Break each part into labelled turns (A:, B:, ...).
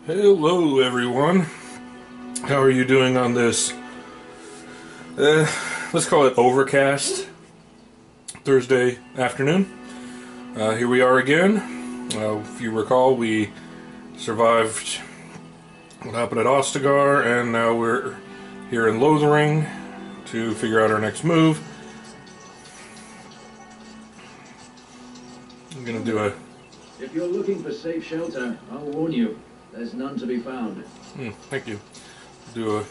A: Hello everyone. How are you doing on this, let's call it overcast Thursday afternoon? Here we are again. If you recall, we survived what happened at Ostagar, and now we're here in Lothering to figure out our next move. I'm gonna do a...
B: If you're looking for safe shelter, I'll warn you, there's none to be found.
A: Thank you. Do a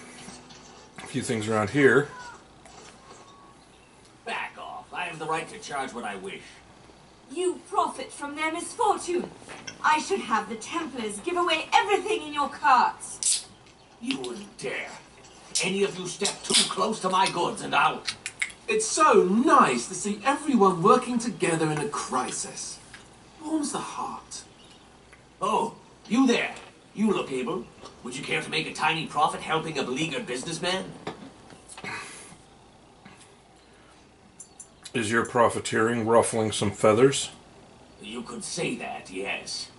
A: few things around here.
C: Back off. I have the right to charge what I wish.
D: You profit from their misfortune. I should have the Templars give away everything in your carts.
C: You wouldn't dare. Any of you step too close to my goods and I'll...
E: It's so nice to see everyone working together in a crisis. Warms the heart.
C: Oh, you there. You look able. Would you care to make a tiny profit helping a beleaguered businessman?
A: Is your profiteering ruffling some feathers?
C: You could say that, yes.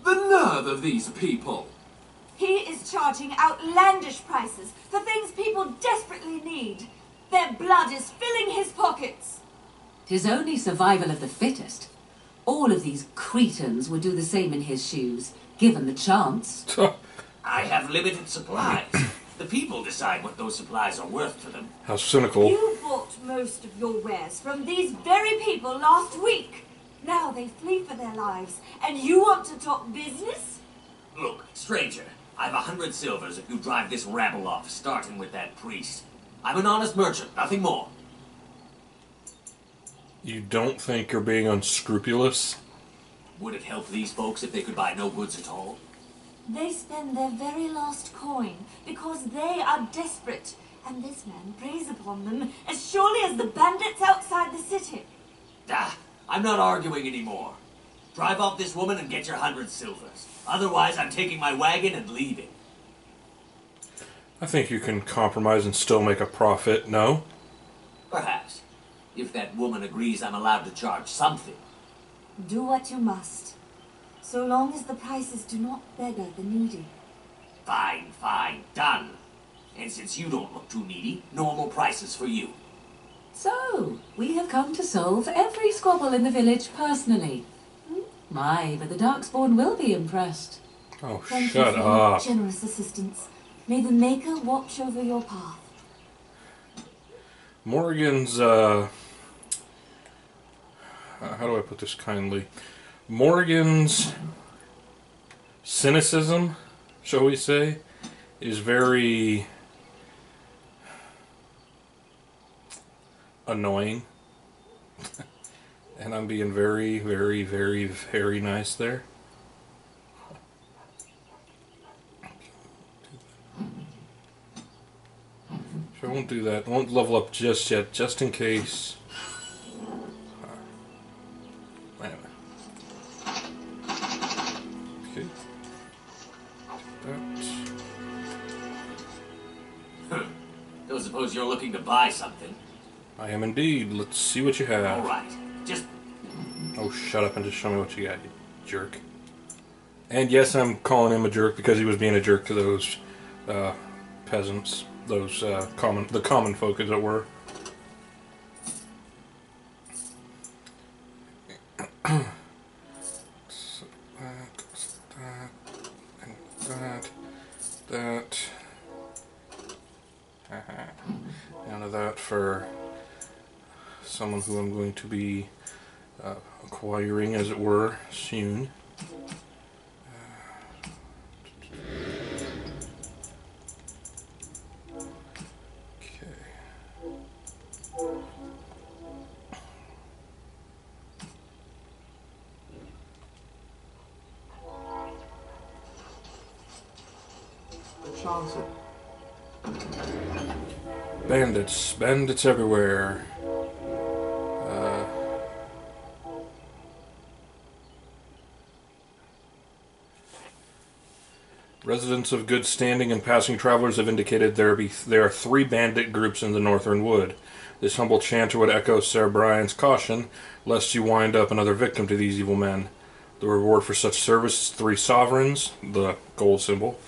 E: The nerve of these people!
D: He is charging outlandish prices for things people desperately need. Their blood is filling his pockets.
F: 'Tis only survival of the fittest. All of these cretins would do the same in his shoes, given the chance.
C: I have limited supplies. The people decide what those supplies are worth to them.
A: How cynical.
D: You bought most of your wares from these very people last week. Now they flee for their lives, and you want to talk business?
C: Look, stranger, I've 100 silvers if you drive this rabble off, starting with that priest. I'm an honest merchant, nothing more.
A: You don't think you're being unscrupulous?
C: Would it help these folks if they could buy no goods at all?
D: They spend their very last coin because they are desperate, and this man preys upon them as surely as the bandits outside the city.
C: Ah, I'm not arguing anymore. Drive off this woman and get your 100 silvers. Otherwise, I'm taking my wagon and leaving.
A: I think you can compromise and still make a profit, no?
C: Perhaps. If that woman agrees I'm allowed to charge something.
D: Do what you must, so long as the prices do not beggar the needy.
C: Fine, fine, done. And since you don't look too needy, normal prices for you.
F: So, we have come to solve every squabble in the village personally. My, but the Darkspawn will be impressed.
A: Oh,
D: Thank you
A: shut
D: for your
A: up.
D: generous assistance. May the Maker watch over your path.
A: Morgan's, how do I put this kindly? Morgan's cynicism, shall we say, is very annoying. And I'm being very, very, very, very nice there. I won't do that. I won't level up just yet, just in case. Anyway. Okay. That.
C: Don't suppose you're looking to buy something.
A: I am indeed. Let's see what you have.
C: All right. Just...
A: Oh, shut up and just show me what you got, you jerk. And yes, I'm calling him a jerk because he was being a jerk to those peasants. Those the common folk, as it were. So that. None of that for someone who I'm going to be acquiring, as it were, soon. Bandits everywhere. Residents of good standing and passing travelers have indicated there are 3 bandit groups in the Northern Wood. This humble chanter would echo Sir Brian's caution, lest you wind up another victim to these evil men. The reward for such service is 3 sovereigns, the gold symbol.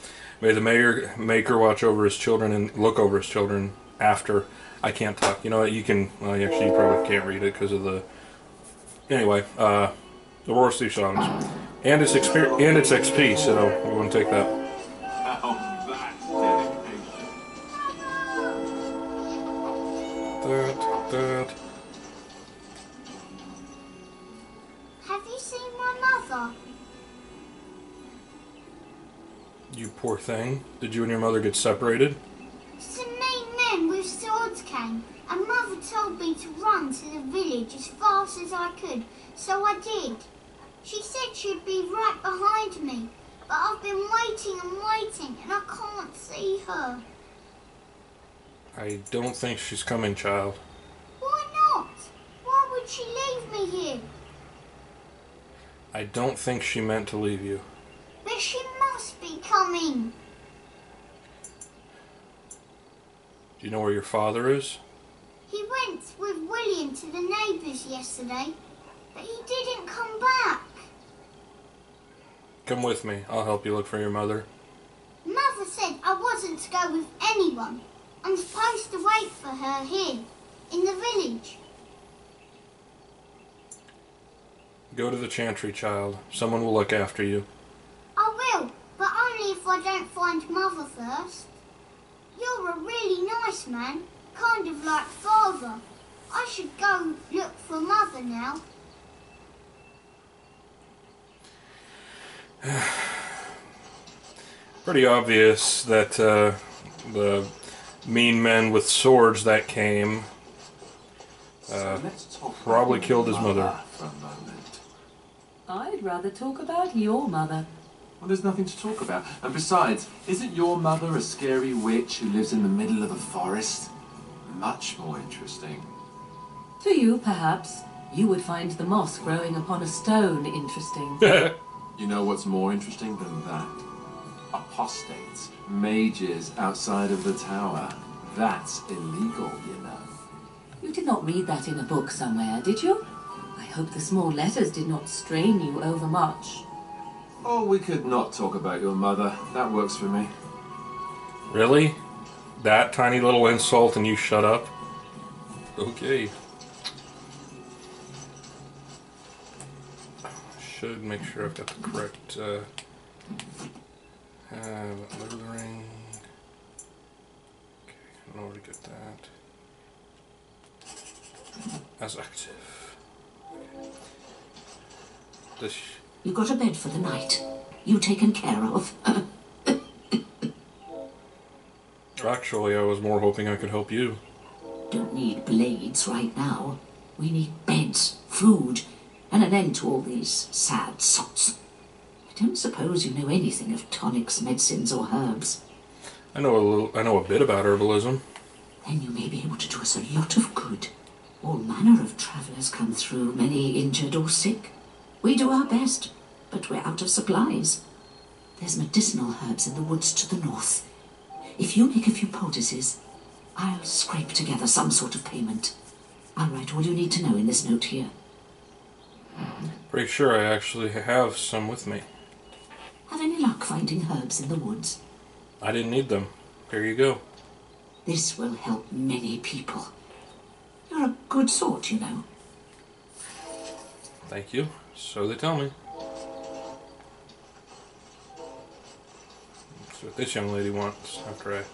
A: May the maker watch over his children and look over his children after. I can't talk. You know what? You can. Well, actually, you probably can't read it because of the. Anyway, the reward is 3 sovereigns, and it's XP. So we want to take that.
E: Oh, that's dedication.
A: That.
G: Have you seen my mother?
A: You poor thing. Did you and your mother get separated?
G: Some mean men with swords came, and Mother told me to run to the village as fast as I could, so I did. She said she'd be right behind me, but I've been waiting and waiting, and I can't see her.
A: I don't think she's coming, child.
G: Why not? Why would she leave me here?
A: I don't think she meant to leave you.
G: But she must be coming.
A: Do you know where your father is?
G: He went with William to the neighbours yesterday, but he didn't come back.
A: Come with me. I'll help you look for your mother.
G: Mother said I wasn't to go with anyone. I'm supposed to wait for her here, in the village.
A: Go to the chantry, child. Someone will look after you.
G: I will, but only if I don't find Mother first. You're a really nice man, kind of like Father. I should go look for Mother now.
A: Pretty obvious that the mean men with swords that came
E: So let's talk
A: probably
E: about
A: killed
E: your
A: his mother.
E: for a moment.
F: I'd rather talk about your mother.
E: Well, there's nothing to talk about. And besides, isn't your mother a scary witch who lives in the middle of a forest? Much more interesting.
F: To you, perhaps. You would find the moss growing upon a stone interesting.
E: You know what's more interesting than that? Apostates, mages outside of the tower. That's illegal, you know.
F: You did not read that in a book somewhere, did you? I hope the small letters did not strain you overmuch.
E: Oh, we could not talk about your mother. That works for me.
A: Really? That tiny little insult and you shut up? Okay. Should make sure I've got the correct Lothering. Okay, I know where to get that. As active. Okay. This.
H: You got a bed for the night. You taken care of.
A: Actually, I was more hoping I could help you.
H: Don't need blades right now. We need beds, food, and an end to all these sad sots. I don't suppose you know anything of tonics, medicines, or herbs.
A: I know a bit about herbalism.
H: Then you may be able to do us a lot of good. All manner of travellers come through, many injured or sick. We do our best, but we're out of supplies. There's medicinal herbs in the woods to the north. If you make a few poultices, I'll scrape together some sort of payment. I'll write all you need to know in this note here.
A: Pretty sure I actually have some with me.
H: Have any luck finding herbs in the woods?
A: I didn't need them. Here you go.
H: This will help many people. You're a good sort, you know.
A: Thank you. So they tell me. That's what this young lady wants after I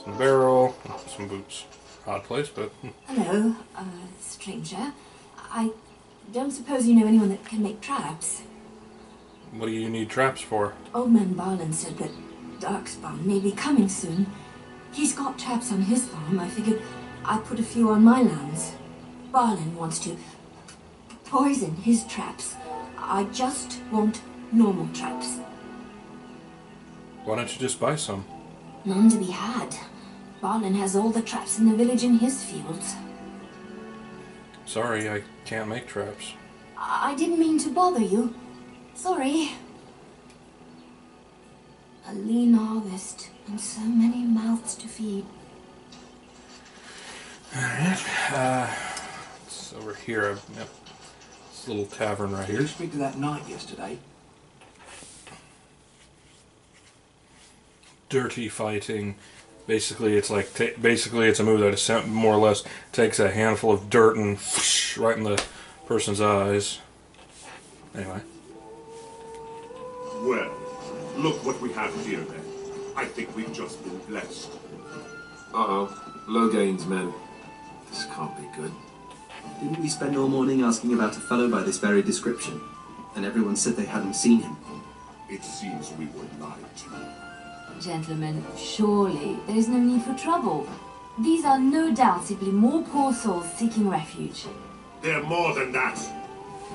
A: some barrel, some boots. Odd place, but
D: Hello, stranger. I don't suppose you know anyone that can make traps.
A: what do you need traps for?
D: Old man Barlin said that Darkspawn may be coming soon. He's got traps on his farm. I figured I'd put a few on my lands. Barlin wants to poison his traps. I just want normal traps.
A: Why don't you just buy some?
D: None to be had. Barlin has all the traps in the village in his fields.
A: Sorry, I can't make traps.
D: I didn't mean to bother you. Sorry. A lean harvest and so many mouths to feed.
A: Alright, it's over here. Yep. This little tavern right
I: Did you
A: here.
I: speak to that knight yesterday?
A: Dirty fighting. Basically, it's like it's a move that more or less takes a handful of dirt and right in the person's eyes. Anyway.
J: Well, look what we have here then. I think we've just been blessed.
E: Uh-oh. Logain's men. This can't be good.
K: Didn't we spend all morning asking about a fellow by this very description? And everyone said they hadn't seen him.
J: It seems we were lied to.
D: Gentlemen, surely there is no need for trouble. These are no doubt simply more poor souls seeking refuge.
J: They're more than that.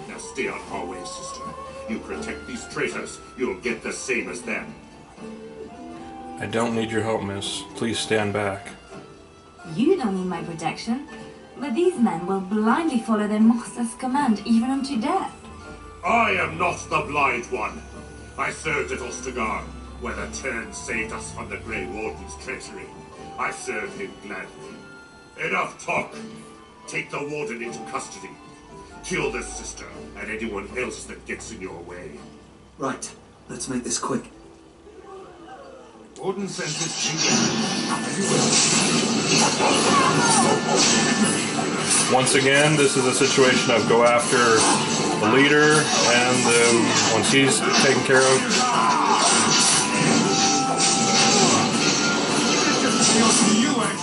J: Now stay out of our way, sister. You protect these traitors, you'll get the same as them.
A: I don't need your help, miss. Please stand back.
D: You don't need my protection, but these men will blindly follow their master's command, even unto death.
J: I am not the blind one. I served at Ostagar, where the Turn saved us from the Grey Warden's treachery. I served him gladly. Enough talk. Take the Warden into custody. Kill the sister and anyone else that gets in your way.
K: Right, let's make this quick.
J: Warden sends his children.
A: Once again, this is a situation of go after the leader, and once he's taken care of,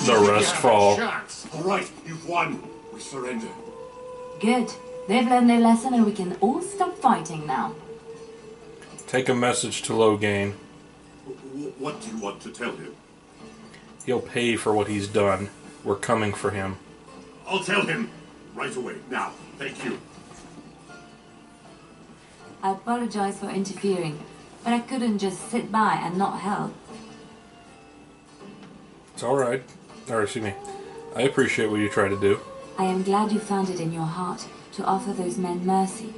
A: the rest fall.
J: All right, you've won. We surrender.
D: Good. They've learned their lesson and we can all stop fighting now.
A: Take a message to Logain.
J: What do you want to tell him?
A: He'll pay for what he's done. We're coming for him.
J: I'll tell him right away. Now, thank you.
D: I apologize for interfering, but I couldn't just sit by and not help.
A: It's alright. Or, excuse me. I appreciate what you try to do.
D: I am glad you found it in your heart to offer those men mercy.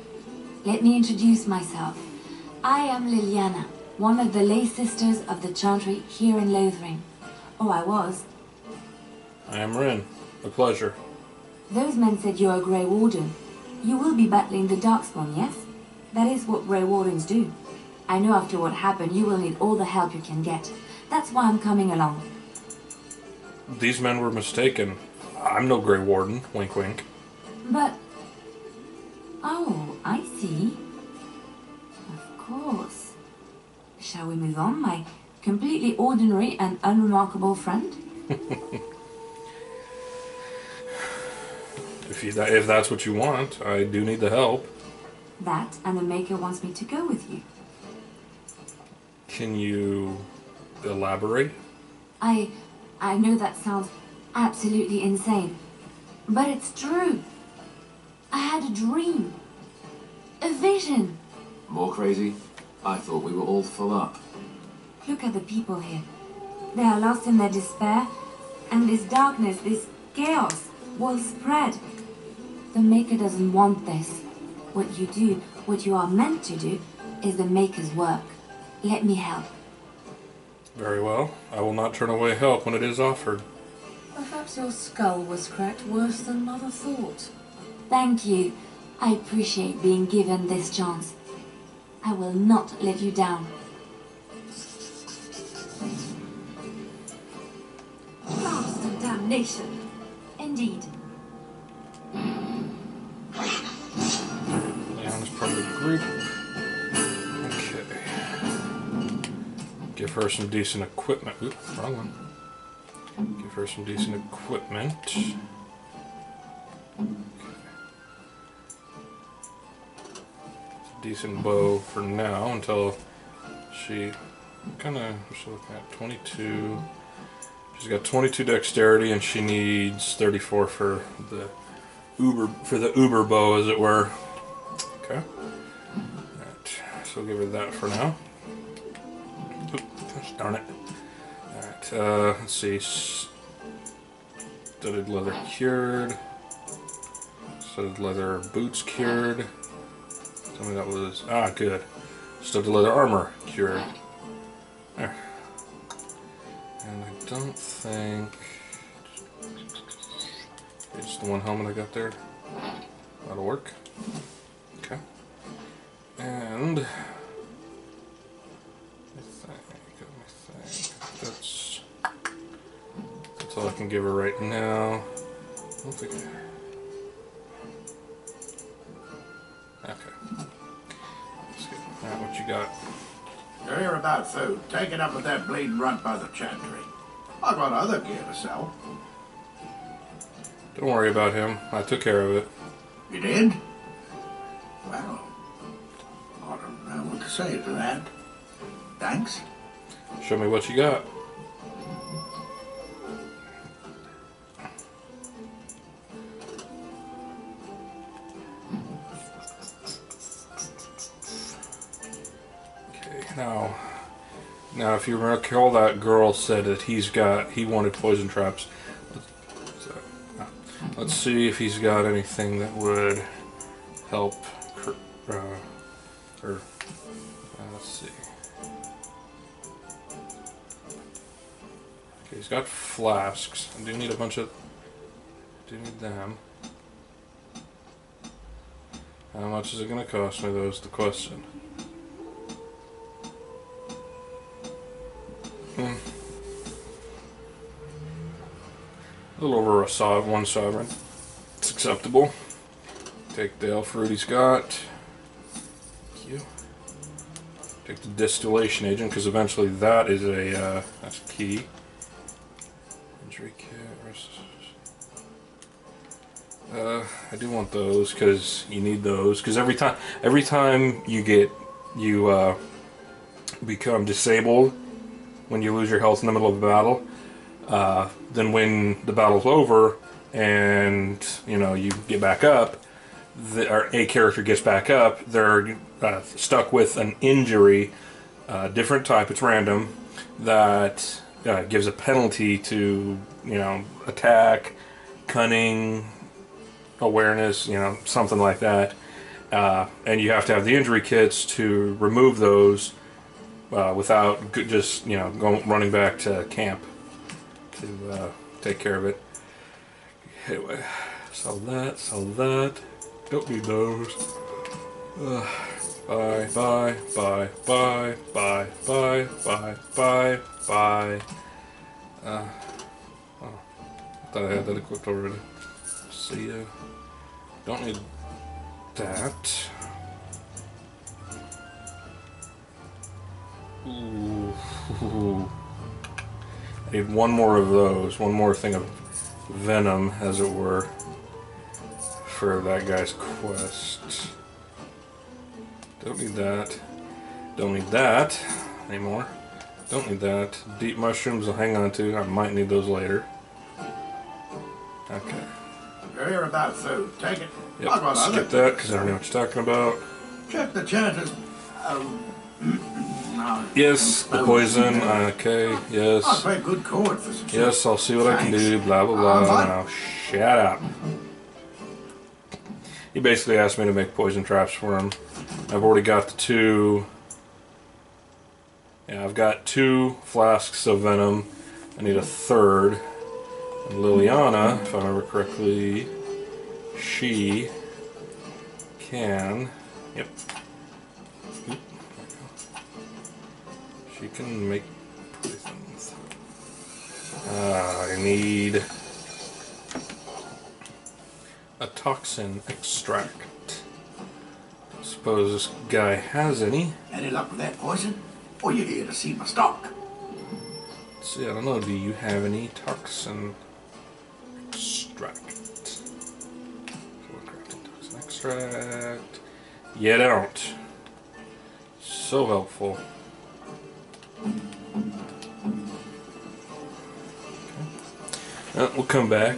D: Let me introduce myself. I am Liliana, one of the lay sisters of the Chantry here in Lothering. Oh, I was.
A: I am Rin. A pleasure.
D: Those men said you're a Grey Warden. You will be battling the Darkspawn, yes? That is what Grey Wardens do. I know after what happened you will need all the help you can get. That's why I'm coming along.
A: These men were mistaken. I'm no Grey Warden. Wink, wink.
D: But... oh, I see. Of course. Shall we move on, my completely ordinary and unremarkable friend?
A: If that's what you want, I do need the help.
D: That, and the Maker wants me to go with you.
A: Can you elaborate?
D: I know that sounds absolutely insane, but it's true. I had a dream. A vision.
E: More crazy? I thought we were all full up.
D: Look at the people here. They are lost in their despair, and this darkness, this chaos, will spread. The Maker doesn't want this. What you do, what you are meant to do, is the Maker's work. Let me help.
A: Very well. I will not turn away help when it is offered.
F: Perhaps your skull was cracked worse than Mother thought.
D: Thank you. I appreciate being given this chance. I will not let you down. Blast and damnation. Indeed.
A: Leon's part of the group. Okay. Give her some decent equipment. Oop, wrong one. Give her some decent equipment. Okay. Decent bow for now until she kind of, what's she looking at? 22. She's got 22 dexterity and she needs 34 for the uber bow, as it were. Okay. Alright, so we'll give her that for now. Oop, gosh darn it. Alright, let's see. Studded leather cured. Studded leather boots cured. Tell me that was... ah, good. Studded leather armor cured. There. And I don't think... it's the one helmet I got there. That'll work. And let me think. That's all I can give her right now. I don't think. Okay. Let's get that. What you got?
I: You're here about food. Take it up with that bleeding runt by the chantry. I've got other gear to sell.
A: Don't worry about him. I took care of it.
I: You did? Well, I don't know what to say to that. Thanks.
A: Show me what you got. Now, if you recall, that girl said that he wanted poison traps. Let's see if he's got anything that would help. Let's see. Okay, he's got flasks. I do need a bunch of. Do need them. How much is it going to cost me? That's the question. A little over one sovereign. It's acceptable. Take the elf fruit he's got. Thank you. Take the distillation agent, because eventually that is a that's key. Injury kit. I do want those because you need those. Because every time you become disabled when you lose your health in the middle of a battle. Then when the battle's over and you get back up, or a character gets back up, they're stuck with an injury, different type, it's random, that gives a penalty to attack, cunning, awareness, something like that, and you have to have the injury kits to remove those without just running back to camp to take care of it. Anyway, sell that. Don't need those. Bye. Oh, I thought I had that equipped already. See ya. Don't need that. Ooh. I need one more of those, one more thing of venom, as it were, for that guy's quest. Don't need that. Don't need that anymore. Don't need that. Deep mushrooms I'll hang on to. I might need those later. Okay.
I: You're here about food. Take it.
A: Yep, skip that because I don't know what you're talking about.
I: Check the chanter's.
A: Yes, the poison. Okay, yes.
I: I'll pay good cord for some.
A: Yes, I'll see what I can do. Blah blah blah. Now, shut up. He basically asked me to make poison traps for him. I've already got the 2. Yeah, I've got 2 flasks of venom. I need a 3rd. And Liliana, if I remember correctly, she can. Yep. She can make poisons. I need a toxin extract. I suppose this guy has any.
I: Any luck with that poison? Or you here to see my stock?
A: Let's see, I don't know. Do you have any toxin extract? Toxin extract. You don't. So helpful. Okay. We'll come back.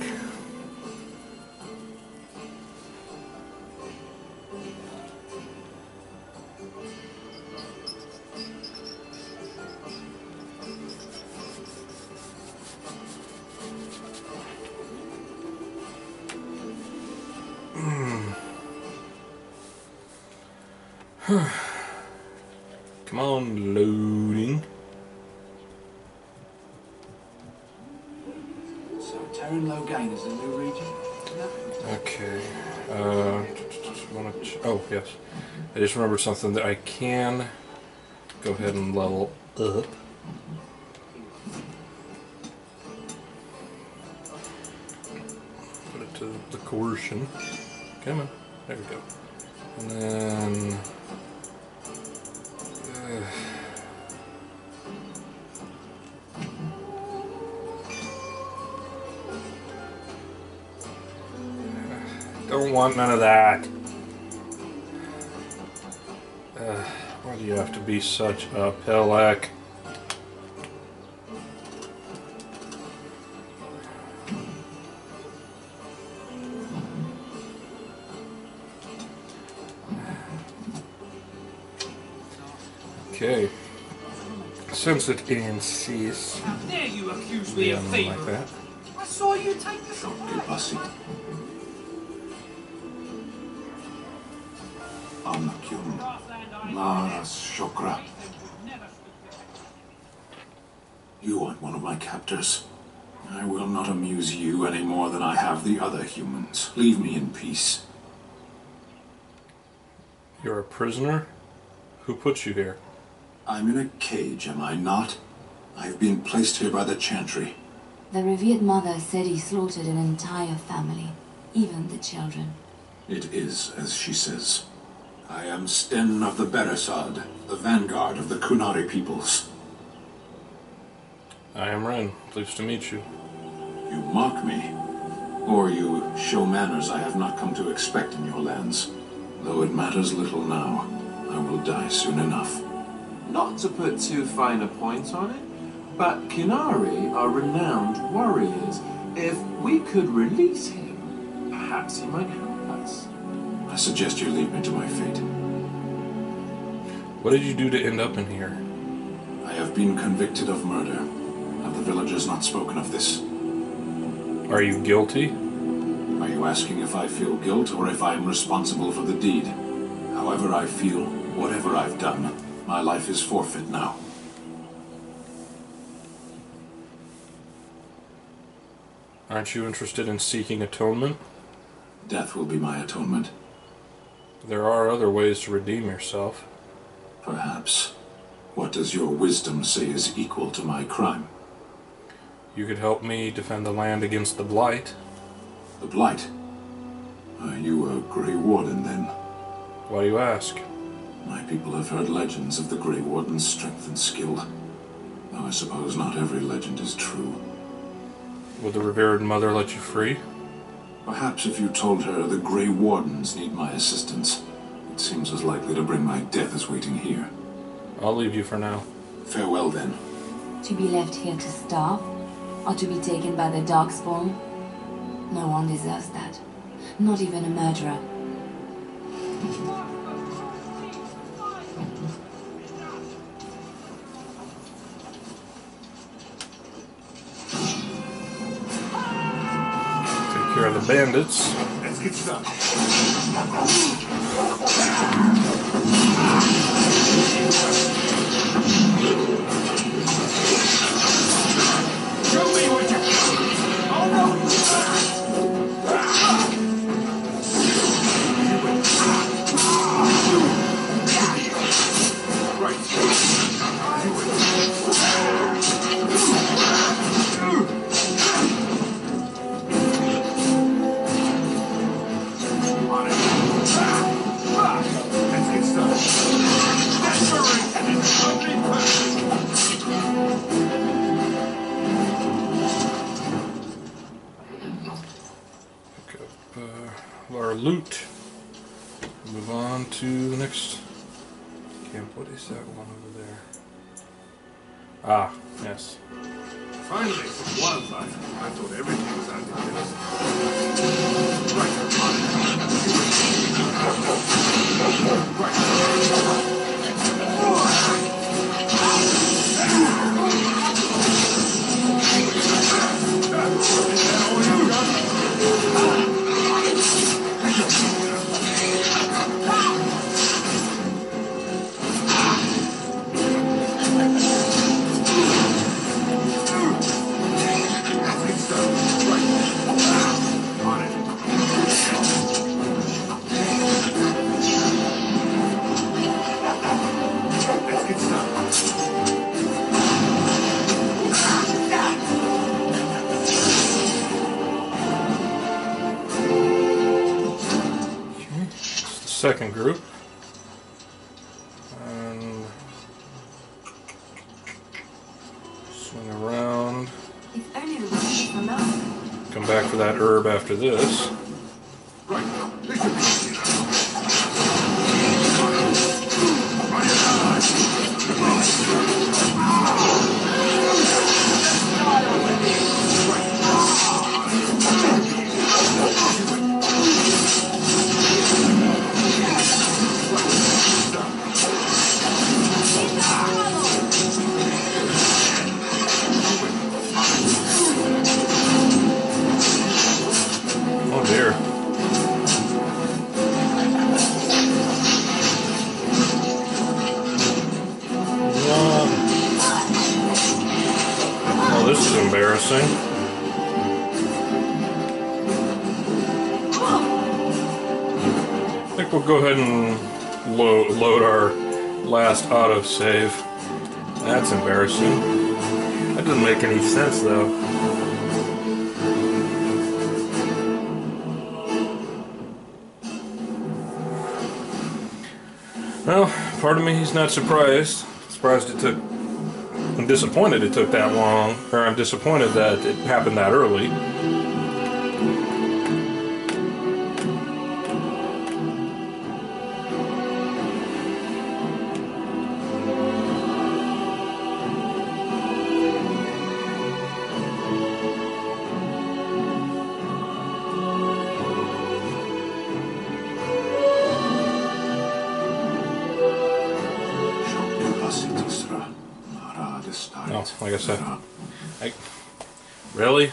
A: Come on, loading.
I: So, Terran Logain is the new region?
A: Okay. Oh, yes. I just remembered something that I can go ahead and level up. Put it to the coercion. Come on. There we go. And then... don't want none of that. Why do you have to be such a pillock? Okay. Since it insists.
L: How dare you accuse me of thievery?
A: Like that.
L: I saw you take this off.
I: You aren't one of my captors. I will not amuse you any more than I have the other humans. Leave me in peace.
A: You're a prisoner? Who put you here?
I: I'm in a cage, am I not? I've been placed here by the Chantry.
D: The revered mother said he slaughtered an entire family, even the children.
I: It is as she says. I am Sten of the Beresad, the vanguard of the Kunari peoples.
A: I am Ren. Pleased to meet you.
I: You mock me, or you show manners I have not come to expect in your lands. Though it matters little now, I will die soon enough.
E: Not to put too fine a point on it, but Kunari are renowned warriors. If we could release him, perhaps he might help us.
I: I suggest you leave me to my fate.
A: What did you do to end up in here?
I: I have been convicted of murder. Have the villagers not spoken of this?
A: Are you guilty?
I: Are you asking if I feel guilt or if I am responsible for the deed? However I feel, whatever I've done, my life is forfeit now.
A: Aren't you interested in seeking atonement?
I: Death will be my atonement.
A: There are other ways to redeem yourself.
I: Perhaps. What does your wisdom say is equal to my crime?
A: You could help me defend the land against the Blight.
I: The Blight? Are you a Grey Warden, then?
A: Why do you ask?
I: My people have heard legends of the Grey Warden's strength and skill. Though I suppose not every legend is true.
A: Would the revered mother let you free?
I: Perhaps if you told her the Grey Wardens need my assistance. It seems as likely to bring my death as waiting here.
A: I'll leave you for now.
I: Farewell, then.
D: To be left here to starve? Or to be taken by the Darkspawn? No one deserves that. Not even a murderer.
A: Take care of the bandits.
J: Let's get started.
L: Show me what you got. Oh no!
J: Let's get started. Desperation is only perfect.
A: Our loot. Move on to the next camp. What is that one over there? Ah, yes.
J: Finally, some wildfire. I thought everything was out to kill us.
A: second group. And swing around.
D: If only the rest of enough.
A: Come back for that herb after this. Oh dear. Oh, this is embarrassing. I think we'll go ahead and load our last autosave. That's embarrassing. That doesn't make any sense though. Well, part of me is not surprised. Surprised it took... I'm disappointed it took that long. Or I'm disappointed that it happened that early. Oh, like I said. Really?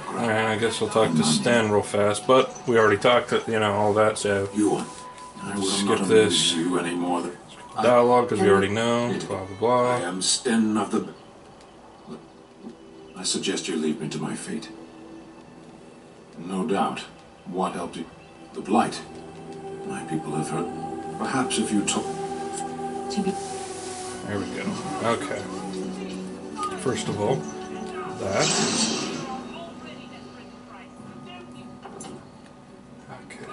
A: Alright, I guess we'll talk to Stan real fast, but we already talked to, you know, all that, so skip this dialogue because we already know, blah blah blah.
I: I am Sten of the... I suggest you leave me to my fate. No doubt. What helped you? The Blight. My people have heard. Perhaps if you took...
A: There we go. Okay. First of all, that. Okay.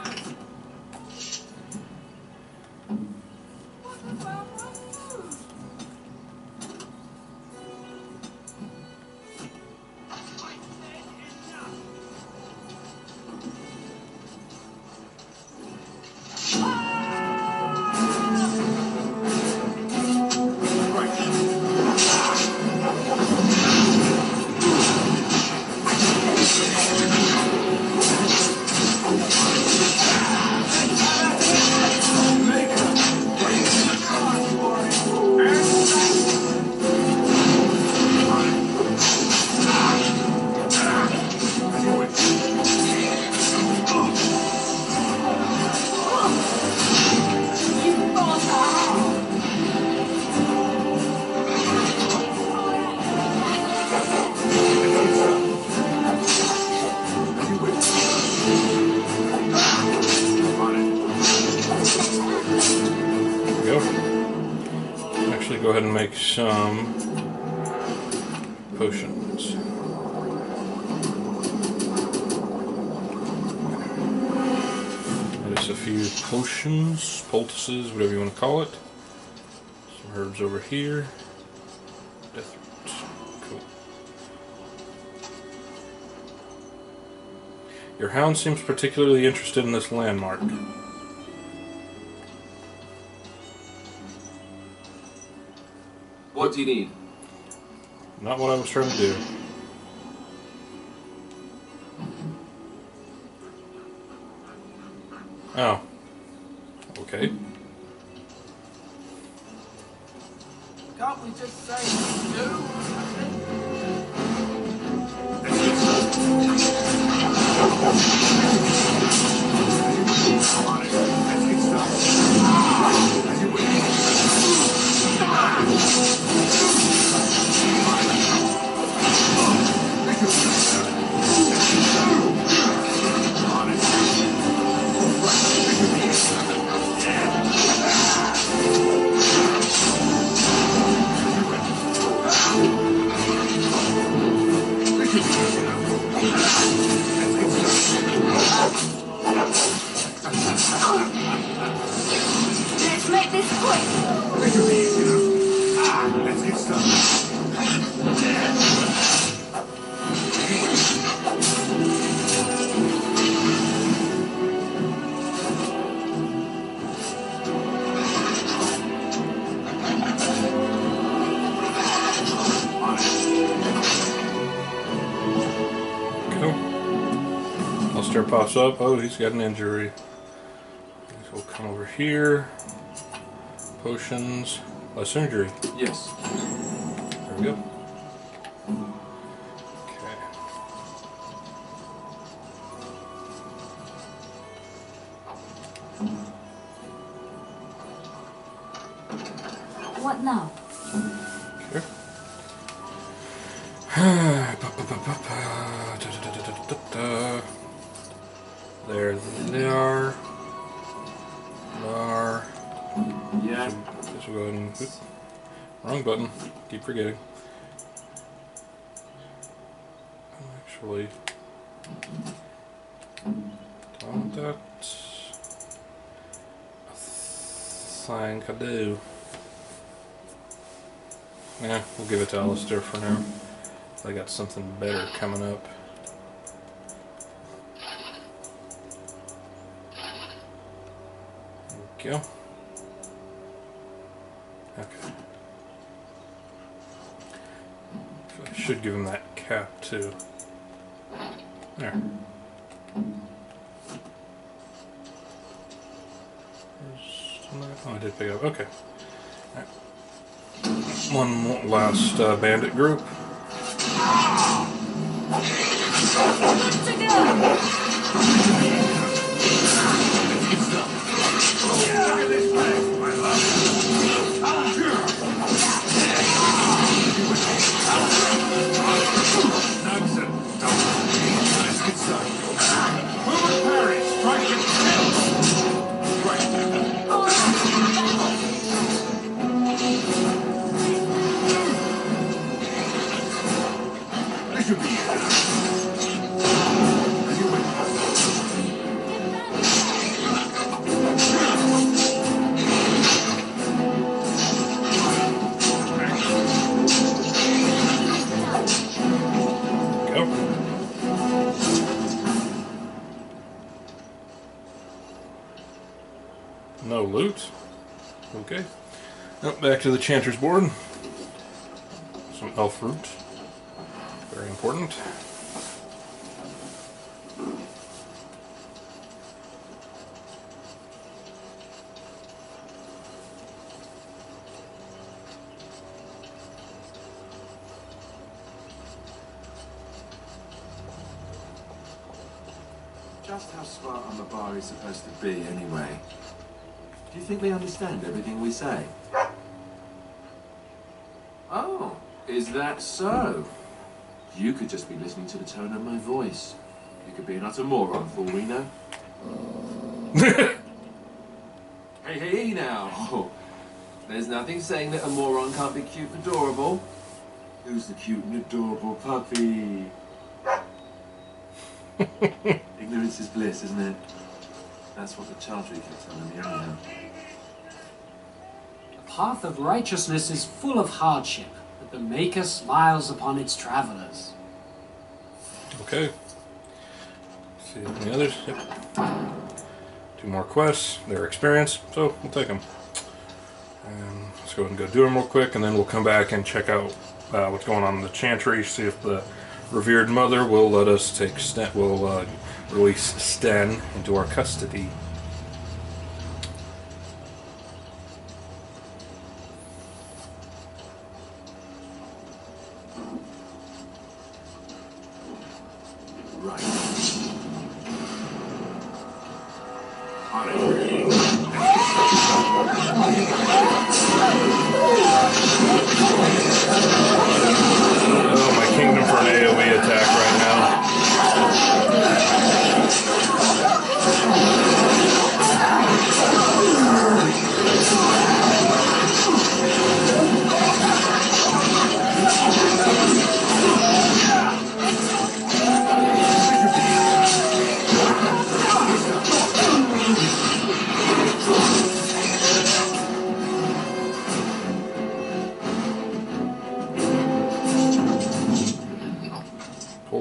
A: Go ahead and make some potions. Just a few potions, poultices, whatever you want to call it. Some herbs over here. Death root. Cool. Your hound seems particularly interested in this landmark.
E: What do you need?
A: Not what I was trying to do. Oh. Okay.
L: Can't we just say no?
J: Let's get started.
A: Ostagar pops up. Oh, he's got an injury. We'll come over here. Potions. Less injury.
E: Yes.
A: There we go. Okay.
F: What now?
A: Okay. There they are.
E: Yeah.
A: Just go ahead and. Oops, wrong button. Keep forgetting. Actually, don't that. I think I do. Yeah, we'll give it to Alistair for now. I got something better coming up. There we go. Okay. So I should give him that cap too. There. Oh, I did pick up. Okay. All right. One last bandit group.
J: Look at this place, my love. Nonsense. Let's get started. Move and parry. Strike and kill. This should be
A: No loot. Okay. Oh, back to the Chanter's board. Some elf fruit. Very important.
E: Just how smart on the bar is supposed to be, anyway? Do you think they understand everything we say? Oh, is that so? You could just be listening to the tone of my voice. You could be an utter moron for all we know. Hey, now! There's nothing saying that a moron can't be cute and adorable. Who's the cute and adorable puppy? Ignorance is bliss, isn't it? That's what the Charter kept telling me earlier.
M: The path of righteousness is full of hardship, but the Maker smiles upon its travelers.
A: Okay. See any others? Yep. 2 more quests. They're experienced, so we'll take them. And let's go ahead and go do them real quick, and then we'll come back and check out what's going on in the Chantry. See if the Revered Mother will let us take release Sten into our custody. Oh, my kingdom for an AoE attack right now.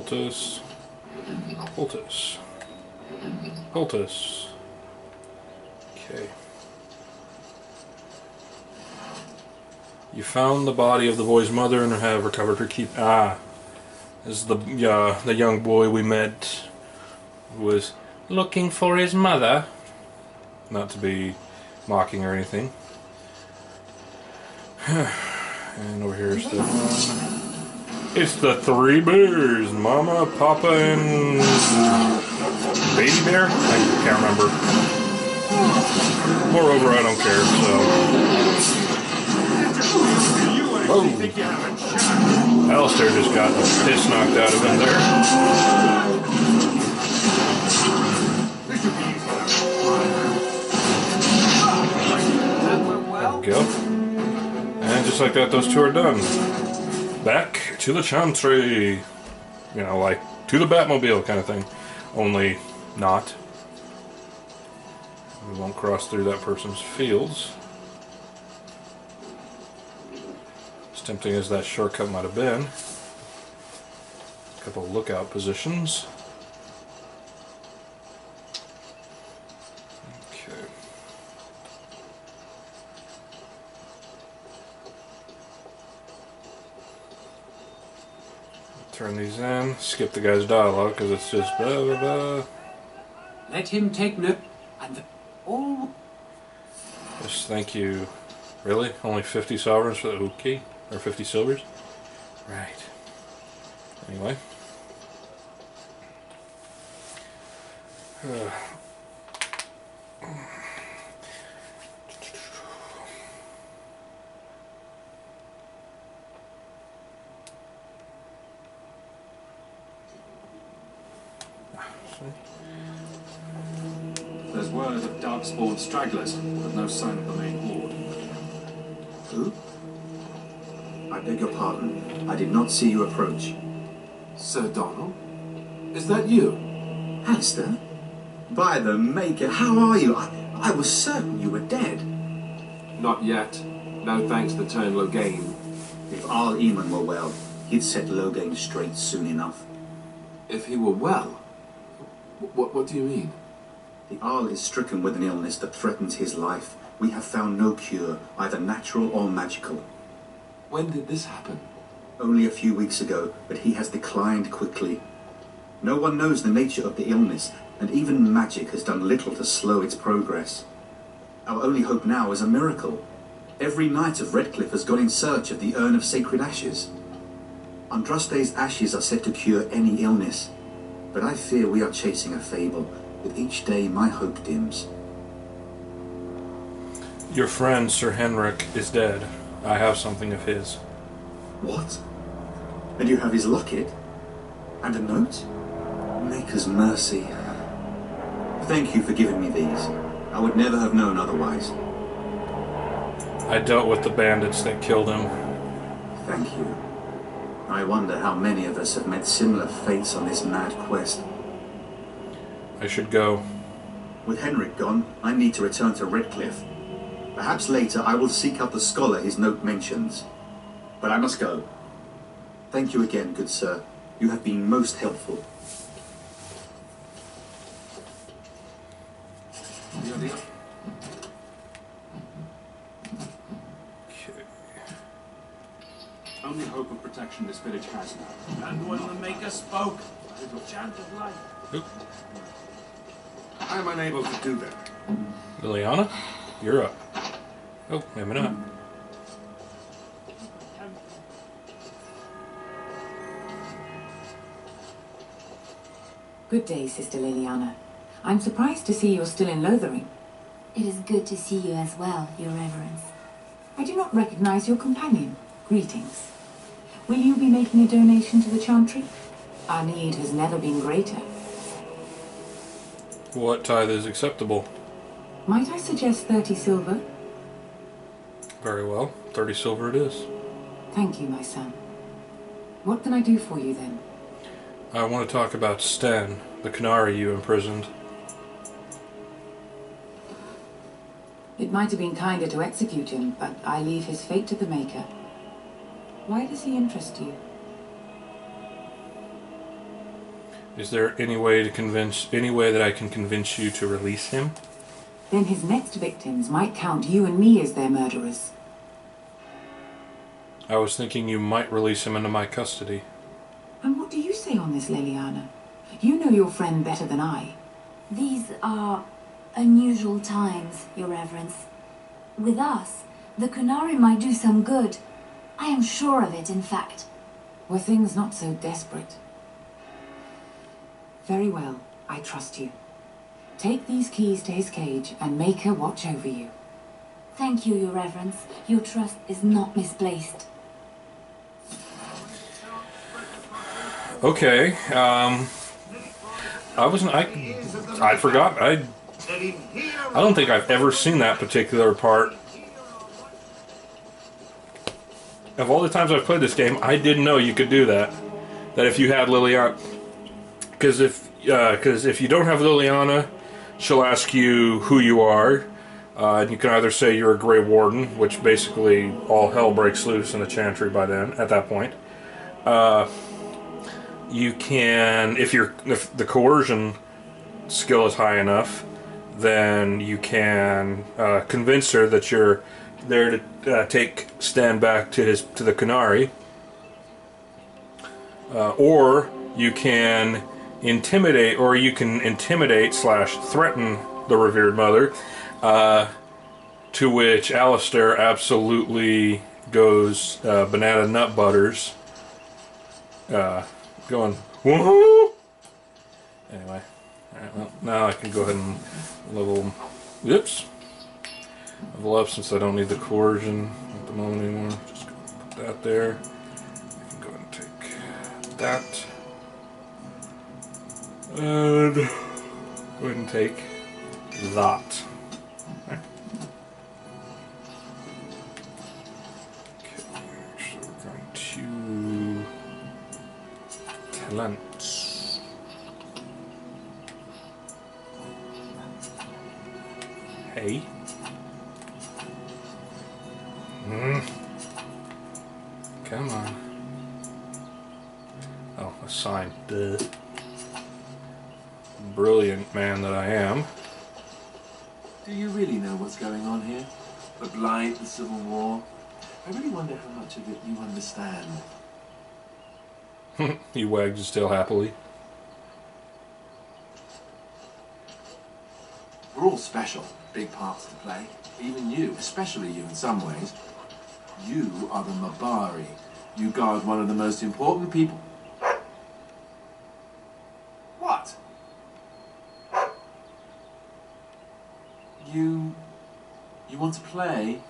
A: Poultice. Poultice. Poultice. Okay. You found the body of the boy's mother and have recovered her keep. Ah, this is the young boy we met who was looking for his mother. Not to be mocking or anything. And over here is the it's the three bears, Mama, Papa, and Baby Bear. I can't remember. Moreover, I don't care. So, oh, Alistair just got the piss knocked out of him there. There we go. And just like that, those two are done. Back to the Chantry. You know, like to the Batmobile kind of thing. Only not. We won't cross through that person's fields. As tempting as that shortcut might have been. A couple of lookout positions. Okay. Turn these in. Skip the guy's dialogue because it's just blah blah blah.
M: Let him take no... and all...
A: Yes, thank you. Really? Only 50 sovereigns for the okay? Or 50 silvers? Right. Anyway.
N: There's word of darkspawn stragglers, but no sign of the main horde.
K: Who? I beg your pardon. I did not see you approach.
E: Sir Donald? Is that you?
K: Alistair? By the Maker, how are you? I was certain you were dead.
E: Not yet. No thanks to turn Logain.
K: If Arl Eamon were well, he'd set Logain straight soon enough.
E: If he were well? What do you mean?
K: The Arl is stricken with an illness that threatens his life. We have found no cure, either natural or magical.
E: When did this happen?
K: Only a few weeks ago, but he has declined quickly. No one knows the nature of the illness, and even magic has done little to slow its progress. Our only hope now is a miracle. Every knight of Redcliffe has gone in search of the Urn of Sacred Ashes. Andraste's ashes are said to cure any illness, but I fear we are chasing a fable. With each day, my hope dims.
A: Your friend, Sir Henrik, is dead. I have something of his.
K: What? And you have his locket? And a note? Maker's mercy. Thank you for giving me these. I would never have known otherwise.
A: I dealt with the bandits that killed him.
K: Thank you. I wonder how many of us have met similar fates on this mad quest.
A: I should go.
K: With Henrik gone, I need to return to Redcliffe. Perhaps later I will seek out the scholar his note mentions. But I must go. Thank you again, good sir. You have been most helpful.
N: Only hope of protection this village has now.
L: And when the Maker spoke, a little chant of life.
A: Oop.
N: I am unable to do that.
A: Liliana, you're up. Oh, maybe not.
F: Good day, Sister Liliana. I'm surprised to see you're still in Lothering.
D: It is good to see you as well, Your Reverence.
F: I do not recognize your companion. Greetings. Will you be making a donation to the Chantry? Our need has never been greater.
A: What tithe is acceptable?
F: Might I suggest 30 silver?
A: Very well. 30 silver it is.
F: Thank you, my son. What can I do for you then?
A: I want to talk about Sten, the Canary you imprisoned.
F: It might have been kinder to execute him, but I leave his fate to the Maker. Why does he interest you?
A: Is there any way that I can convince you to release him?
O: Then his next victims might count you and me as their murderers.
A: I was thinking you might release him into my custody.
O: And what do you say on this, Liliana? You know your friend better than I.
D: These are unusual times, Your Reverence. With us, the Kunari might do some good. I am sure of it, in fact.
O: Were things not so desperate? Very well, I trust you. Take these keys to his cage and make her watch over you.
D: Thank you, Your Reverence. Your trust is not misplaced.
A: Okay, I forgot. I don't think I've ever seen that particular part. Of all the times I've played this game, I didn't know you could do that. That if you had Liliana, because if you don't have Liliana, she'll ask you who you are, and you can either say you're a Grey Warden, which basically all hell breaks loose in the Chantry by then. At that point, you can, if the coercion skill is high enough, then you can convince her that you're there to stand back to the Kunari, or you can intimidate, / threaten the revered mother, to which Alistair absolutely goes banana nut butters, going woohoo. Anyway, alright, well, now I can go ahead and level up, since I don't need the coercion at the moment anymore. Just go put that there. I can go ahead and take that. And go ahead and take that. Okay. So we're going to talents. Hey. Come on. Oh, a sign. Duh. Brilliant man that I am.
E: Do you really know what's going on here? The Blight, the Civil War? I really wonder how much of it you understand.
A: He wagged his tail happily.
E: We're all special, big parts to play. Even you, especially you in some ways. You are the Mabari. You guard one of the most important people. What? You want to play?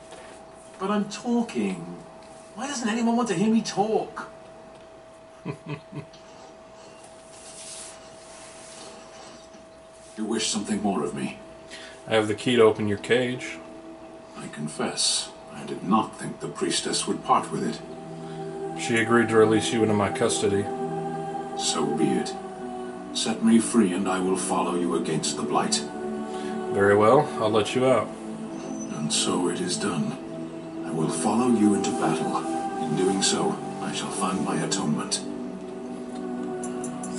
E: But I'm talking. Why doesn't anyone want to hear me talk?
I: You wish something more of me?
A: I have the key to open your cage.
I: I confess, I did not think the priestess would part with it.
A: She agreed to release you into my custody.
I: So be it. Set me free and I will follow you against the Blight.
A: Very well, I'll let you out.
I: And so it is done. I will follow you into battle. In doing so, I shall find my atonement.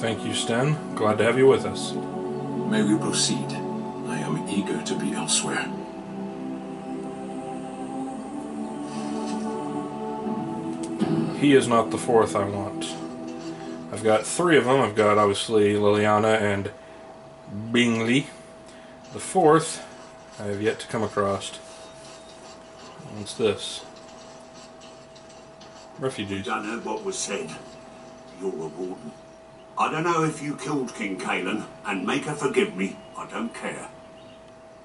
A: Thank you, Sten. Glad to have you with us.
I: May we proceed? I am eager to be elsewhere.
A: He is not the fourth I want. I've got 3 of them. I've got, obviously, Liliana and Bingley. The 4th, I have yet to come across. What's this? Refugees.
J: I don't know what was said. You're a warden. I don't know if you killed King Kalen, and make her forgive me, I don't care.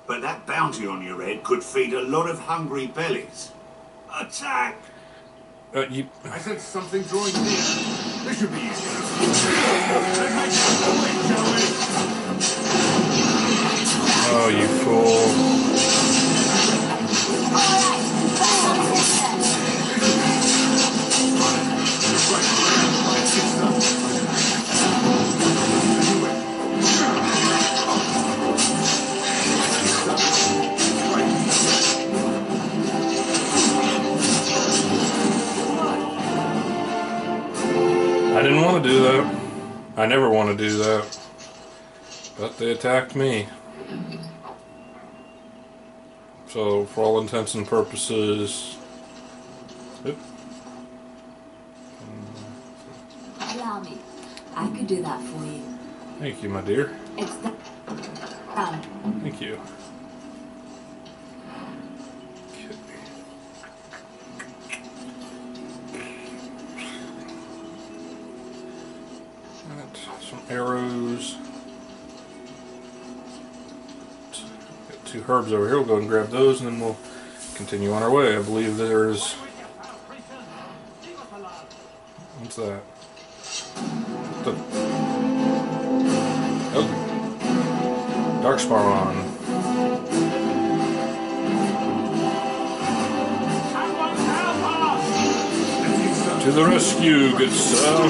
J: But that bounty on your head could feed a lot of hungry bellies. Attack!
L: I sense something drawing near. This should be easy.
A: Oh, you fool. I didn't want to do that. I never want to do that. But they attacked me. So, for all intents and purposes... Oop.
D: Allow me. I could do that for you.
A: Thank you, my dear.
D: It's done.
A: Thank you. Some arrows. Got 2 herbs over here. We'll go and grab those, and then we'll continue on our way. I believe there's... What's that? Oh. Darkspawn. To the rescue, good sir.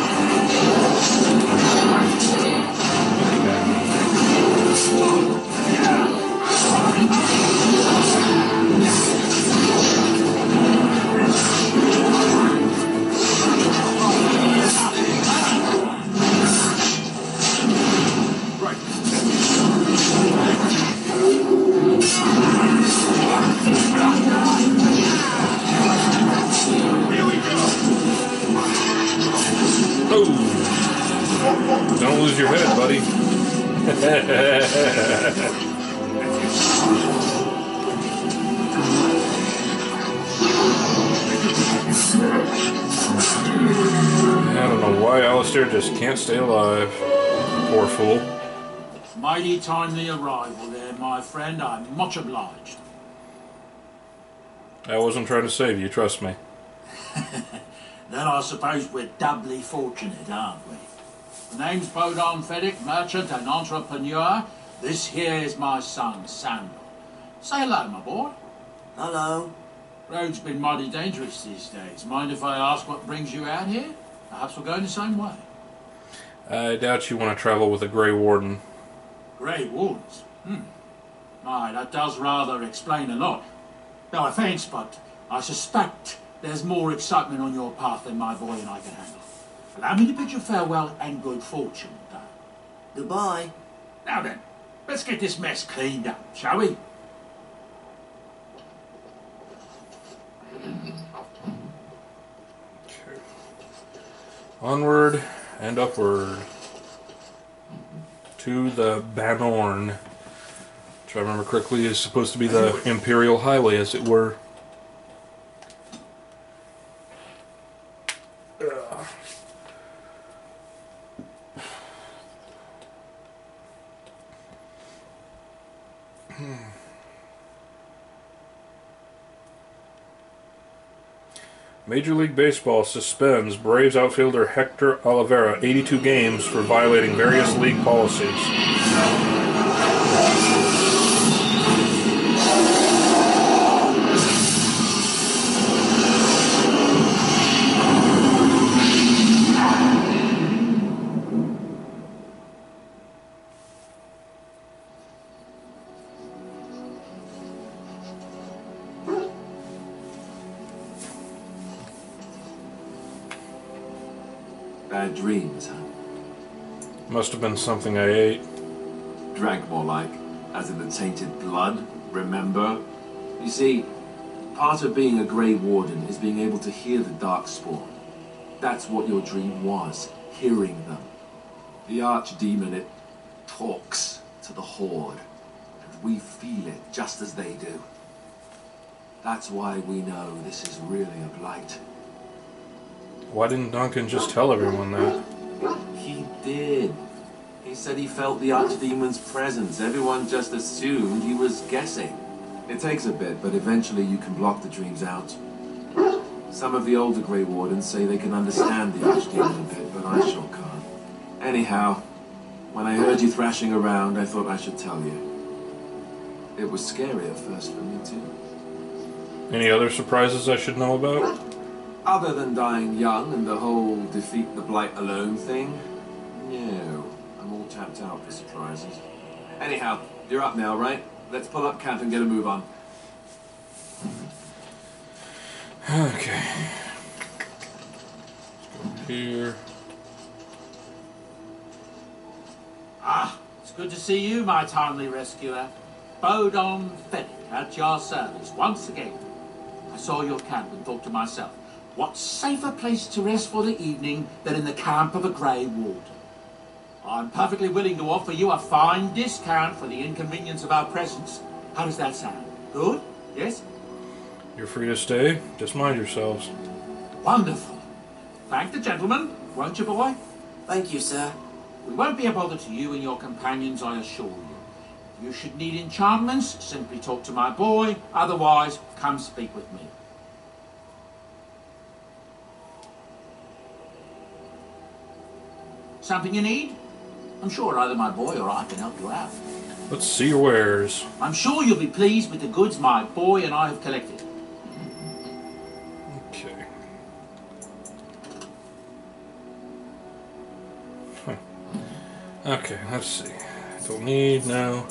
A: Don't lose your head, buddy. I don't know why Alistair just can't stay alive. Poor fool.
L: Mighty timely arrival there, my friend. I'm much obliged.
A: I wasn't trying to save you, trust me.
L: Then I suppose we're doubly fortunate, aren't we? The name's Bodon Feddick, merchant and entrepreneur. This here is my son, Samuel. Say hello, my boy.
C: Hello.
L: Road's been mighty dangerous these days. Mind if I ask what brings you out here? Perhaps we're going the same way.
A: I doubt you want to travel with a Grey Warden.
L: Grey Wardens? My, that does rather explain a lot. No offence, but I suspect there's more excitement on your path than my boy and I can handle. Allow me to bid you farewell and good fortune, though.
C: Goodbye.
L: Now then, let's get this mess cleaned up, shall we?
A: Okay. Onward and upward to the Banorn, which, if I remember correctly, is supposed to be the Imperial Highway, as it were. Major League Baseball suspends Braves outfielder Hector Olivera 82 games for violating various league policies.
E: Bad dreams, huh?
A: Must have been something I ate.
E: Drank more like, as in the tainted blood, remember? You see, part of being a Grey Warden is being able to hear the Darkspawn. That's what your dream was, hearing them. The Archdemon, it talks to the Horde, and we feel it just as they do. That's why we know this is really a blight.
A: Why didn't Duncan just tell everyone that?
E: He did. He said he felt the Archdemon's presence. Everyone just assumed he was guessing. It takes a bit, but eventually you can block the dreams out. Some of the older Grey Wardens say they can understand the Archdemon a bit, but I sure can't. Anyhow, when I heard you thrashing around, I thought I should tell you. It was scary at first for me, too.
A: Any other surprises I should know about?
E: Other than dying young and the whole defeat the blight alone thing? No, I'm all tapped out for surprises. Anyhow, you're up now, right? Let's pull up camp and get a move on.
A: Okay. Let's go here.
L: Good to see you, my timely rescuer. Bodon Fennec, at your service once again. I saw your camp and thought to myself, what safer place to rest for the evening than in the camp of a Grey Warden? I'm perfectly willing to offer you a fine discount for the inconvenience of our presence. How does that sound? Good? Yes?
A: You're free to stay. Just mind yourselves.
L: Wonderful. Thank the gentleman, won't you, boy?
C: Thank you, sir.
L: We won't be a bother to you and your companions, I assure you. If you should need enchantments, simply talk to my boy. Otherwise, come speak with me. Something you need? I'm sure either my boy or I can help you out.
A: Let's see your wares.
L: I'm sure you'll be pleased with the goods my boy and I have collected.
A: Okay. Huh. Okay, let's see. Don't need now.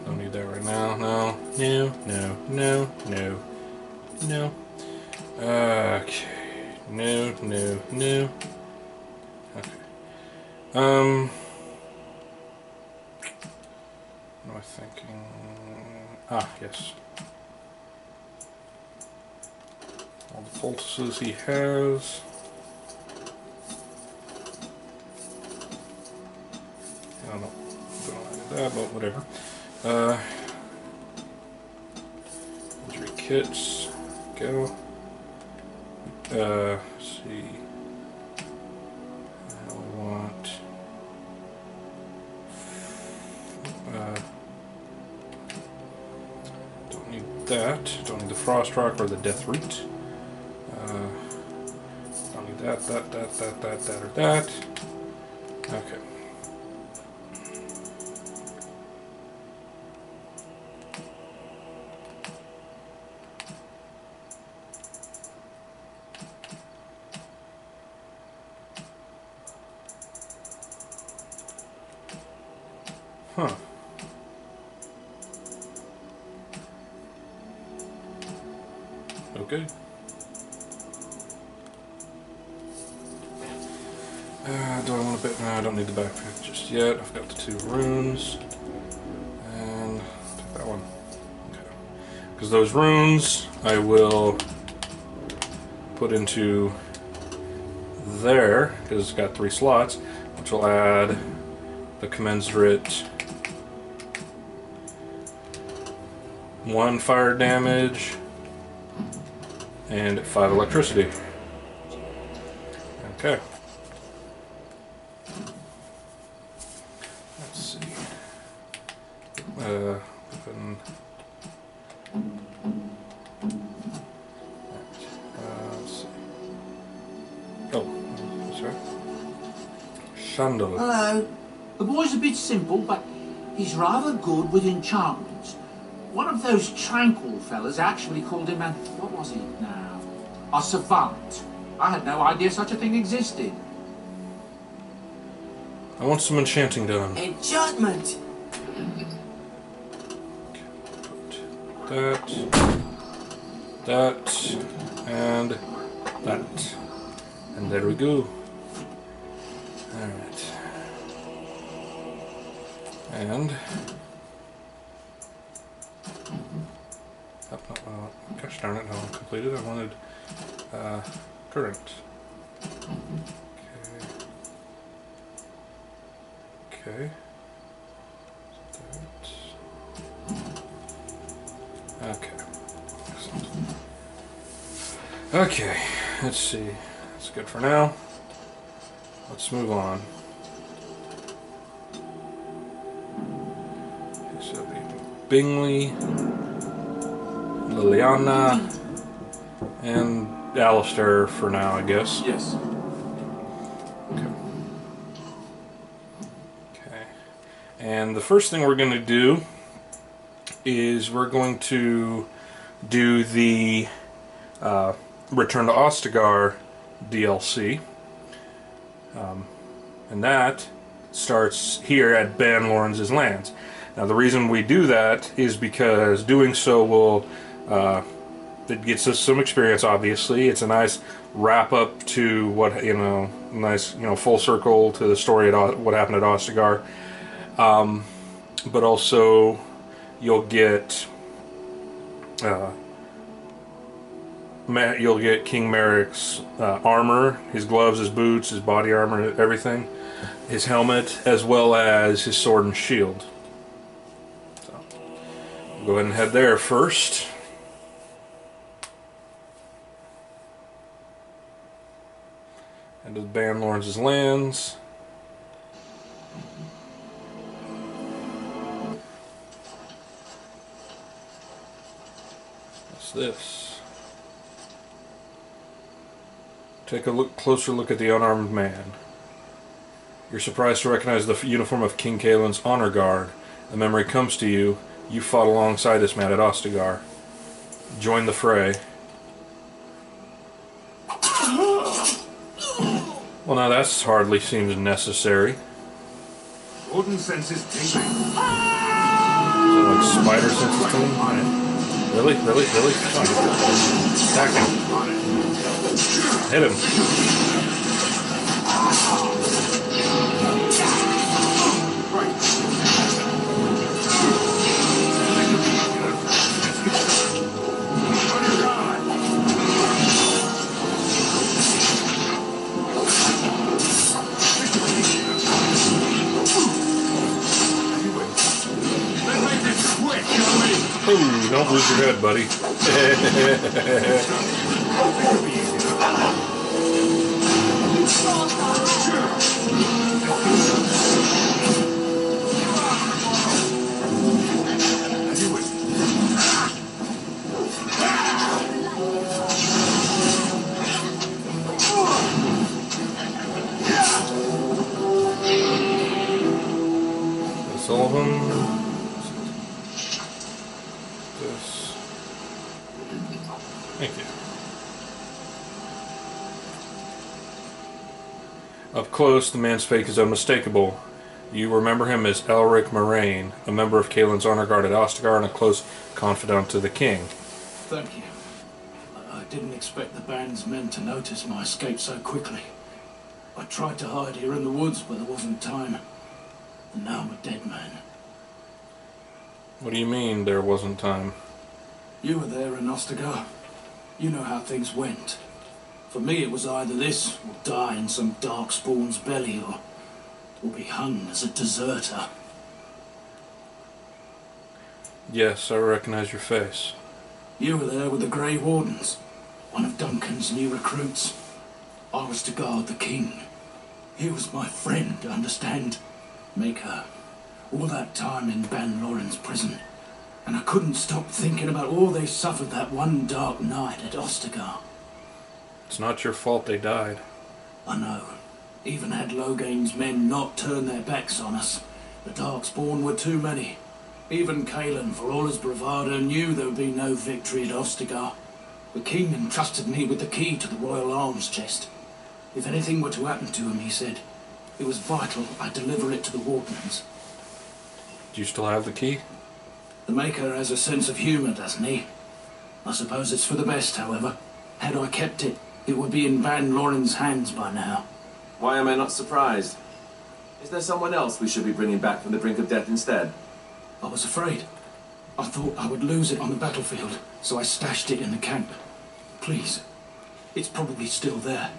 A: Don't need that right now. No. Okay. No. Okay. What am I thinking? Ah, yes. All the poultices he has. I don't know. That, but whatever. Injury kits. Go. Let's see. I want. Don't need that. Don't need the frost rock or the death root. Don't need that, or that. Okay. Huh. Okay. Do I want a bit? No, I don't need the backpack just yet. I've got the 2 runes. And take that one. Okay. Because those runes I will put into there, because it's got 3 slots, which will add the commensurate 1 fire damage and 5 electricity. Okay. Let's see. Open. Let's see. Oh, sorry. Chandelier.
L: Hello. The boy's a bit simple, but he's rather good with enchantments. One of those tranquil fellas actually called him what was he now? A savant. I had no idea such a thing existed.
A: I want some enchanting done.
C: Enchantment!
A: That, and that. And there we go. Alright. And gosh darn it, no, completed. I wanted current. Okay. Okay. Excellent. Okay, let's see. That's good for now. Let's move on. Okay, so it'll be Bingley, Liliana, and Alistair for now, I guess.
E: Yes.
A: Okay. And the first thing we're going to do is we're going to do the Return to Ostagar DLC. And that starts here at Ban Lawrence's lands. Now the reason we do that is because doing so will It gets us some experience, obviously. It's a nice wrap up to what, nice, full circle to the story at what happened at Ostagar. But also, you'll get King Merrick's armor, his gloves, his boots, his body armor, everything, his helmet, as well as his sword and shield. So, we'll go ahead and head there first. Into Ban Lawrence's lands. What's this? Take a closer look at the unarmed man. You're surprised to recognize the uniform of King Kaelin's honor guard. The memory comes to you. You fought alongside this man at Ostagar. Join the fray. Well, now that's hardly seems necessary.
J: Warden senses tingling.
A: Is it like spider senses tingling? Really? Really? Really? Come on. Attack him. Hit him. Ooh, don't lose your head, buddy. That's all of them. Thank you. Up close, the man's fake is unmistakable. You remember him as Elric Moraine, a member of Kaelin's honor guard at Ostagar and a close confidant to the king.
L: Thank you. I didn't expect the band's men to notice my escape so quickly. I tried to hide here in the woods, but there wasn't time. And now I'm a dead man.
A: What do you mean, there wasn't time?
L: You were there in Ostagar. You know how things went. For me, it was either this, or die in some darkspawn's belly, or be hung as a deserter.
A: Yes, I recognize your face.
L: You were there with the Grey Wardens, one of Duncan's new recruits. I was to guard the king. He was my friend, understand? Maker. All that time in Ban Lawrence's prison. And I couldn't stop thinking about all they suffered that one dark night at Ostagar.
A: It's not your fault they died.
L: I know. Even had Loghain's men not turned their backs on us, the Darkspawn were too many. Even Kaelin, for all his bravado, knew there would be no victory at Ostagar. The king entrusted me with the key to the royal arms chest. If anything were to happen to him, he said, it was vital I deliver it to the Wardens.
A: Do you still have the key?
L: The Maker has a sense of humour, doesn't he? I suppose it's for the best, however. Had I kept it, it would be in Ban Lawrence's hands by now.
E: Why am I not surprised? Is there someone else we should be bringing back from the brink of death instead?
L: I was afraid. I thought I would lose it on the battlefield, so I stashed it in the camp. Please. It's probably still there.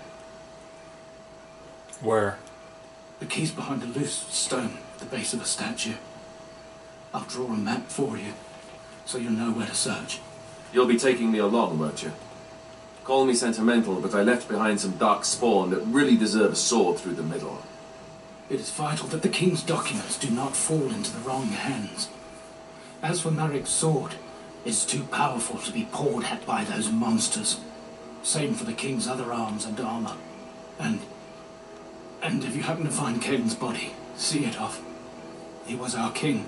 A: Where?
L: The key's behind a loose stone at the base of a statue. I'll draw a map for you, so you'll know where to search.
E: You'll be taking me along, won't you? Call me sentimental, but I left behind some dark spawn that really deserve a sword through the middle.
L: It is vital that the king's documents do not fall into the wrong hands. As for Marik's sword, it's too powerful to be pawed at by those monsters. Same for the king's other arms and armor. And if you happen to find Kaelin's body, see it off. He was our king.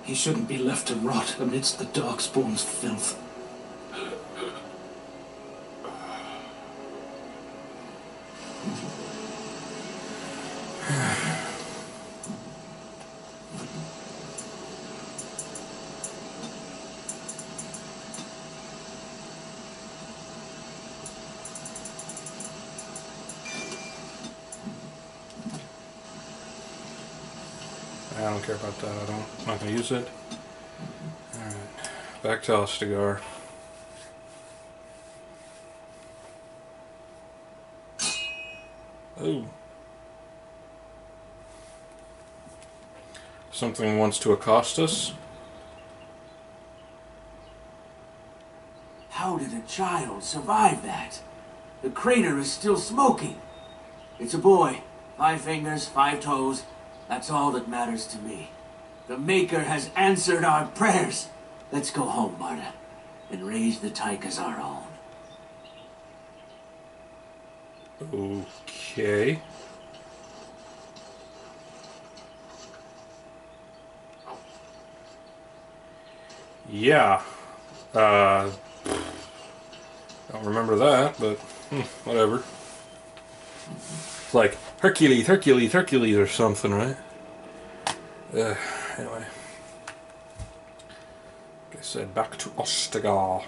L: He shouldn't be left to rot amidst the Darkspawn's filth.
A: don't care about that. I'm not going to use it. Alright, back to Ostagar. Oh. Something wants to accost us.
C: How did a child survive that? The crater is still smoking. It's a boy. 5 fingers, 5 toes. That's all that matters to me. The Maker has answered our prayers. Let's go home, Marta, and raise the tyke as our own.
A: Okay. Yeah. Don't remember that, but whatever. It's like Hercules, Hercules, Hercules or something, right? Anyway. Like I said, back to Ostagar.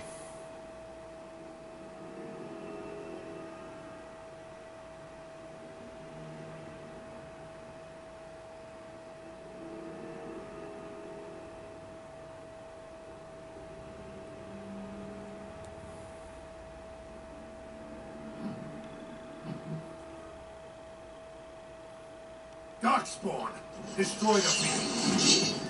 J: Darkspawn! Destroy the field!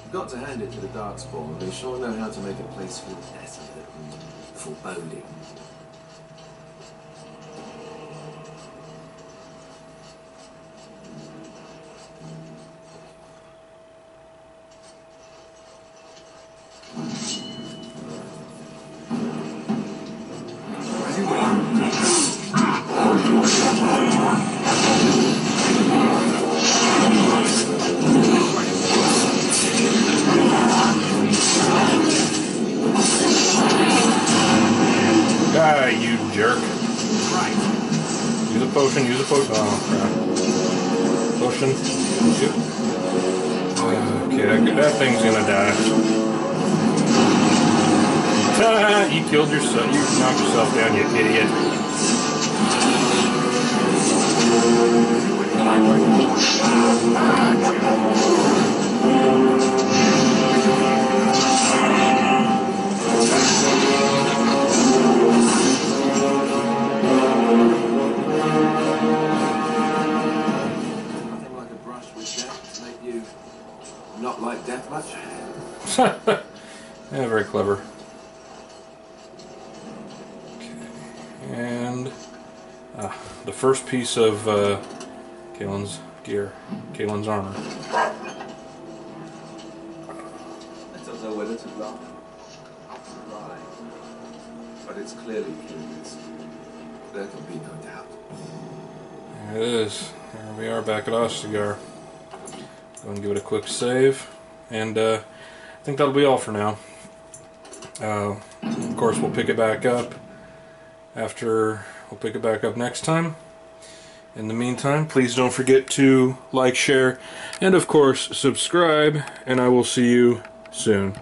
E: You've got to hand it to the Darkspawn. They sure know how to make a place feel desolate and foreboding.
A: Ah, you jerk. Use a potion, use a potion. Oh, crap. Potion. Shoot. Okay, that thing's gonna die. You killed yourself. You knocked yourself down, you idiot.
E: Nothing like a brush with death to make you not like death much.
A: Yeah, very clever. Okay. And the first piece of Kalen's gear, Kalen's armor.
E: I don't know whether to laugh or cry, but it's clearly curious. There can be no doubt.
A: There it is. There we are back at Ostagar. Go and give it a quick save. And I think that'll be all for now. Of course, we'll pick it back up after. We'll pick it back up next time. In the meantime, please don't forget to like, share, and of course, subscribe. And I will see you soon.